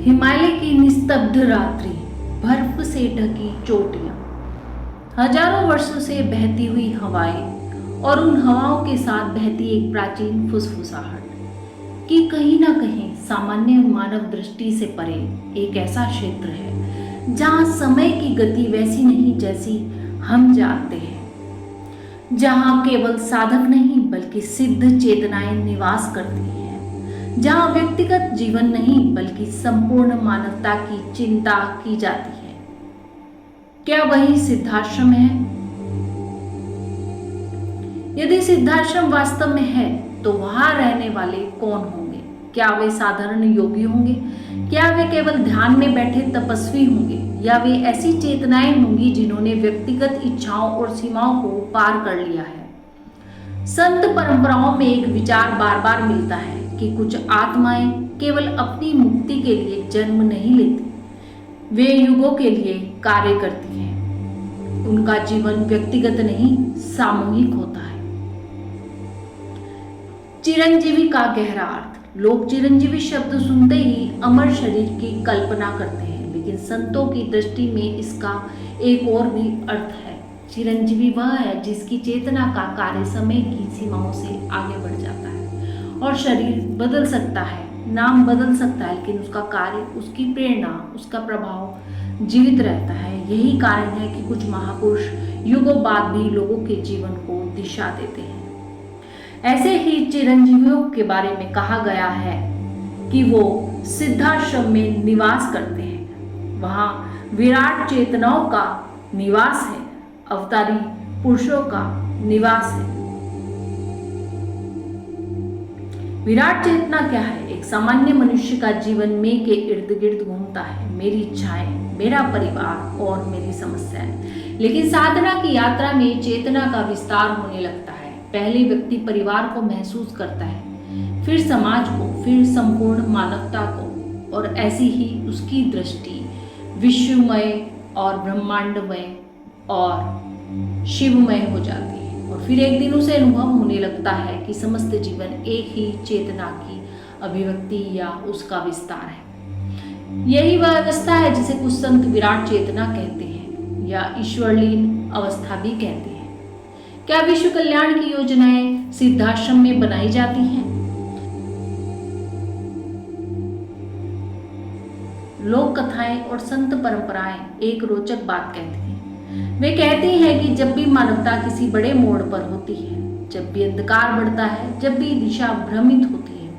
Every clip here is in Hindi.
हिमालय की निस्तब्ध रात्रि, बर्फ से ढकी चोटियां, हजारों वर्षों से बहती हुई हवाएं और उन हवाओं के साथ बहती एक प्राचीन फुसफुसाहट कि कहीं ना कहीं सामान्य मानव दृष्टि से परे एक ऐसा क्षेत्र है जहां समय की गति वैसी नहीं जैसी हम जानते हैं, जहां केवल साधक नहीं बल्कि सिद्ध चेतनाएं निवास करती हैं, जहां व्यक्तिगत जीवन नहीं बल्कि संपूर्ण मानवता की चिंता की जाती है। क्या वही सिद्धाश्रम है? यदि सिद्धाश्रम वास्तव में है तो वहां रहने वाले कौन होंगे? क्या वे साधारण योगी होंगे? क्या वे केवल ध्यान में बैठे तपस्वी होंगे? या वे ऐसी चेतनाएं होंगी जिन्होंने व्यक्तिगत इच्छाओं और सीमाओं को पार कर लिया है? संत परंपराओं में एक विचार बार बार मिलता है कि कुछ आत्माएं केवल अपनी मुक्ति के लिए जन्म नहीं लेती, वे युगों के लिए कार्य करती हैं। उनका जीवन व्यक्तिगत नहीं सामूहिक होता है। चिरंजीवी का गहरा अर्थ। लोग चिरंजीवी शब्द सुनते ही अमर शरीर की कल्पना करते हैं, लेकिन संतों की दृष्टि में इसका एक और भी अर्थ है। चिरंजीवी वह है जिसकी चेतना का कार्य समय की सीमाओं से आगे बढ़ जाता है और शरीर बदल सकता है, नाम बदल सकता है, लेकिन उसका कार्य, उसकी प्रेरणा, उसका प्रभाव जीवित रहता है। यही कारण है कि कुछ महापुरुष युगों बाद भी लोगों के जीवन को दिशा देते हैं। ऐसे ही चिरंजीवियों के बारे में कहा गया है कि वो सिद्धाश्रम में निवास करते हैं। वहां विराट चेतनाओं का निवास है, अवतारी पुरुषों का निवास है। विराट चेतना क्या है? एक सामान्य मनुष्य का जीवन में के इर्द गिर्द घूमता है, मेरी इच्छाएं, मेरा परिवार और मेरी समस्याएं। लेकिन साधना की यात्रा में चेतना का विस्तार होने लगता है। पहले व्यक्ति परिवार को महसूस करता है, फिर समाज को, फिर संपूर्ण मानवता को, और ऐसी ही उसकी दृष्टि विश्वमय और ब्रह्मांडमय और शिवमय हो जाती है। और फिर एक दिन उसे अनुभव होने लगता है कि समस्त जीवन एक ही चेतना की अभिव्यक्ति या उसका विस्तार है। यही वह अवस्था है जिसे कुछ संत विराट चेतना कहते हैं या ईश्वरलीन अवस्था भी कहते हैं। क्या विश्व कल्याण की योजनाएं सिद्धाश्रम में बनाई जाती हैं? लोक कथाएं और संत परंपराएं एक रोचक बात कहती हैं। वे कहती हैं कि जब भी मानवता किसी बड़े मोड़ पर होती है, जब भी अंधकार बढ़ता है, जब भी दिशा भ्रमित होती है,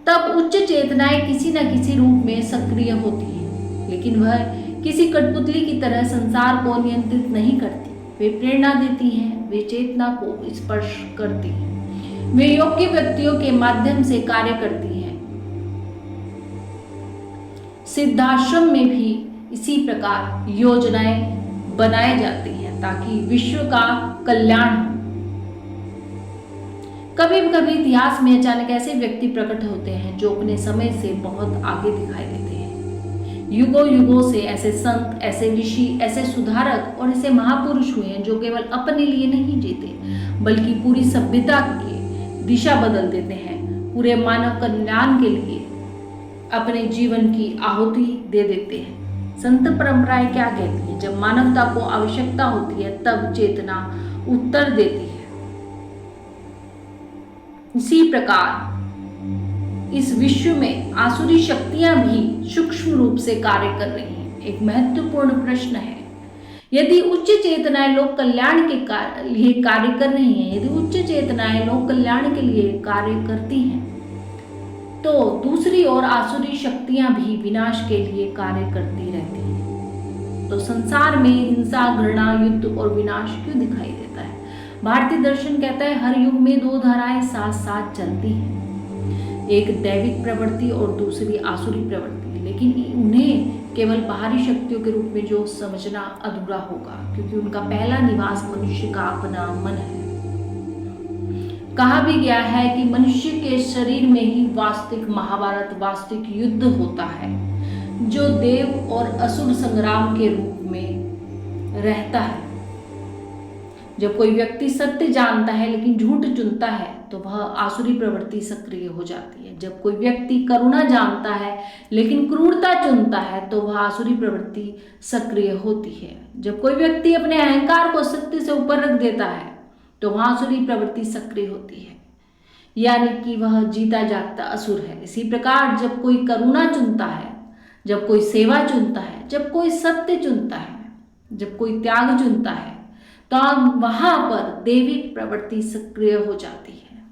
तब उच्च चेतनाएं किसी न किसी रूप में सक्रिय होती हैं। लेकिन वह किसी कठपुतली की तरह संसार को नियंत्रित नहीं करती। वे प्रेरणा देती हैं, वे चेतना को स्पर्श करती हैं, वे योग्य व्यक्तियों के माध्यम से कार्य करती हैं। सिद्धाश्रम में भी इसी प्रकार योजनाएं बनाए जाती हैं ताकि विश्व का कल्याण हो। कभी कभी इतिहास में अचानक ऐसे व्यक्ति प्रकट होते हैं जो अपने समय से बहुत आगे दिखाई देते हैं। युगों युगों से ऐसे संत, ऐसे ऋषि, ऐसे सुधारक और ऐसे महापुरुष हुए हैं जो केवल अपने लिए नहीं जीते बल्कि पूरी सभ्यता की दिशा बदल देते हैं, पूरे मानव कल्याण के लिए अपने जीवन की आहुति दे देते हैं। संत परंपराएं क्या कहती हैं? जब मानवता को आवश्यकता होती है तब चेतना उत्तर देती है। इसी प्रकार इस विश्व में आसुरी शक्तियां भी सूक्ष्म रूप से कार्य कर रही हैं। एक महत्वपूर्ण प्रश्न है, यदि उच्च चेतनाएं लोक कल्याण के लिए कार्य कर रही हैं, यदि उच्च चेतनाएं लोक कल्याण के लिए कार्य करती हैं, तो दूसरी ओर आसुरी शक्तियां भी विनाश के लिए कार्य करती रहती हैं। तो संसार में हिंसा, घृणा, युद्ध और विनाश क्यों दिखाई देता है? भारतीय दर्शन कहता है हर युग में दो धाराएं साथ साथ चलती हैं, एक दैविक प्रवृत्ति और दूसरी आसुरी प्रवृत्ति। लेकिन उन्हें केवल बाहरी शक्तियों के रूप में जो समझना अधूरा होगा, क्योंकि उनका पहला निवास मनुष्य का अपना मन है। कहा भी गया है कि मनुष्य के शरीर में ही वास्तविक महाभारत, वास्तविक युद्ध होता है, जो देव और असुर संग्राम के रूप में रहता है। जब कोई व्यक्ति सत्य जानता है लेकिन झूठ चुनता है तो वह आसुरी प्रवृत्ति सक्रिय हो जाती है। जब कोई व्यक्ति करुणा जानता है लेकिन क्रूरता चुनता है तो वह आसुरी प्रवृत्ति सक्रिय होती है। जब कोई व्यक्ति अपने अहंकार को सत्य से ऊपर रख देता है तो वह आसुरी प्रवृत्ति सक्रिय होती है, यानी कि वह जीता जागता असुर है। इसी प्रकार जब कोई करुणा चुनता है, जब कोई सेवा चुनता है, जब कोई सत्य चुनता है, जब कोई त्याग चुनता है तो वहां पर दैविक प्रवृत्ति सक्रिय हो जाती है।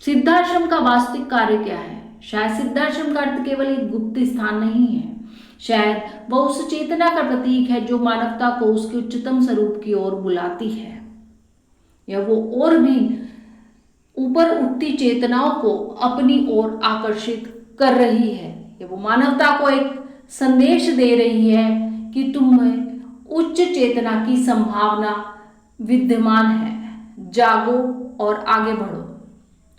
सिद्धाश्रम का वास्तविक कार्य क्या है? शायद सिद्धाश्रम का अर्थ केवल एक गुप्त स्थान नहीं है, शायद वह उस चेतना का प्रतीक है जो मानवता को उसके उच्चतम स्वरूप की ओर बुलाती है, या वो और भी ऊपर उठती चेतनाओं को अपनी ओर आकर्षित कर रही है, या वो मानवता को एक संदेश दे रही है कि तुम में उच्च चेतना की संभावना विद्यमान है, जागो और आगे बढ़ो।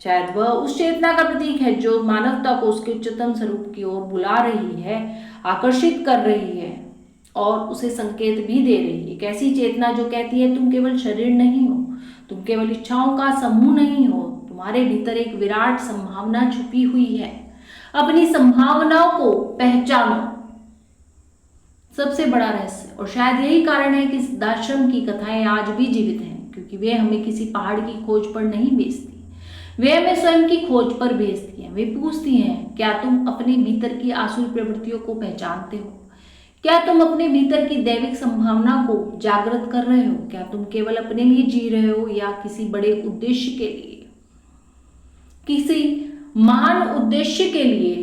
शायद वह उस चेतना का प्रतीक है जो मानवता को उसके उच्चतम स्वरूप की ओर बुला रही है, आकर्षित कर रही है और उसे संकेत भी दे रही है। एक ऐसी चेतना जो कहती है तुम केवल शरीर नहीं हो, तुम केवल इच्छाओं का समूह नहीं हो, तुम्हारे भीतर एक विराट संभावना छुपी हुई है। अपनी संभावनाओं को पहचानो, सबसे बड़ा रहस्य। और शायद यही कारण है कि सिद्धाश्रम की कथाएं आज भी जीवित हैं, क्योंकि वे हमें किसी पहाड़ की खोज पर नहीं भेजती, वे हमें स्वयं की खोज पर भेजती हैं। वे पूछती हैं, क्या तुम अपने भीतर की आसुरी प्रवृत्तियों को पहचानते हो? क्या तुम अपने भीतर की दैविक संभावना को जागृत कर रहे हो? क्या तुम केवल अपने लिए जी रहे हो या किसी बड़े उद्देश्य के लिए? किसी महान उद्देश्य के लिए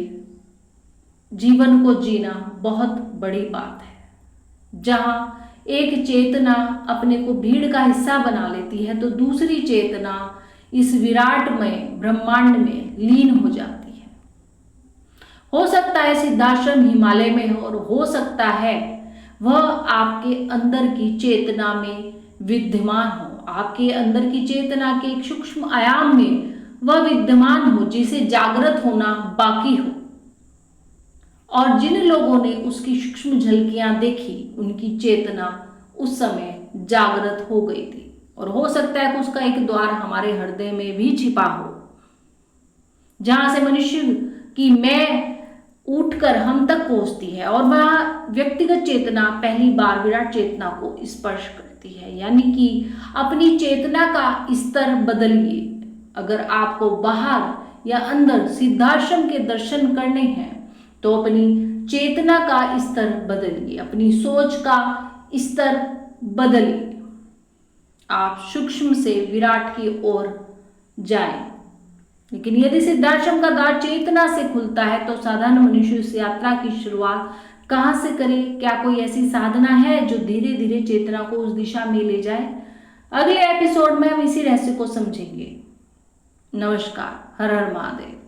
जीवन को जीना बहुत बड़ी बात है। जहां एक चेतना अपने को भीड़ का हिस्सा बना लेती है तो दूसरी चेतना इस विराटमय ब्रह्मांड में लीन हो जाती है। हो सकता है सिद्धाश्रम हिमालय में हो और हो सकता है वह आपके अंदर की चेतना में विद्यमान हो, आपके अंदर की चेतना के एक सूक्ष्म आयाम में वह विद्यमान हो जिसे जागृत होना बाकी हो। और जिन लोगों ने उसकी सूक्ष्म झलकियां देखी उनकी चेतना उस समय जागृत हो गई थी, और हो सकता है कि उसका एक द्वार हमारे हृदय में भी छिपा हो, जहां से मनुष्य की मैं उठकर हम तक पहुंचती है और वह व्यक्तिगत चेतना पहली बार विराट चेतना को स्पर्श करती है। यानी कि अपनी चेतना का स्तर बदलिए। अगर आपको बाहर या अंदर सिद्धाश्रम के दर्शन करने हैं तो अपनी चेतना का स्तर बदलिए, अपनी सोच का स्तर बदलिए। आप सूक्ष्म से विराट की ओर जाएं। लेकिन यदि सिद्धाश्रम का द्वार चेतना से खुलता है तो साधारण मनुष्य इस यात्रा की शुरुआत कहां से करे? क्या कोई ऐसी साधना है जो धीरे धीरे चेतना को उस दिशा में ले जाए? अगले एपिसोड में हम इसी रहस्य को समझेंगे। नमस्कार। हर हर महादेव।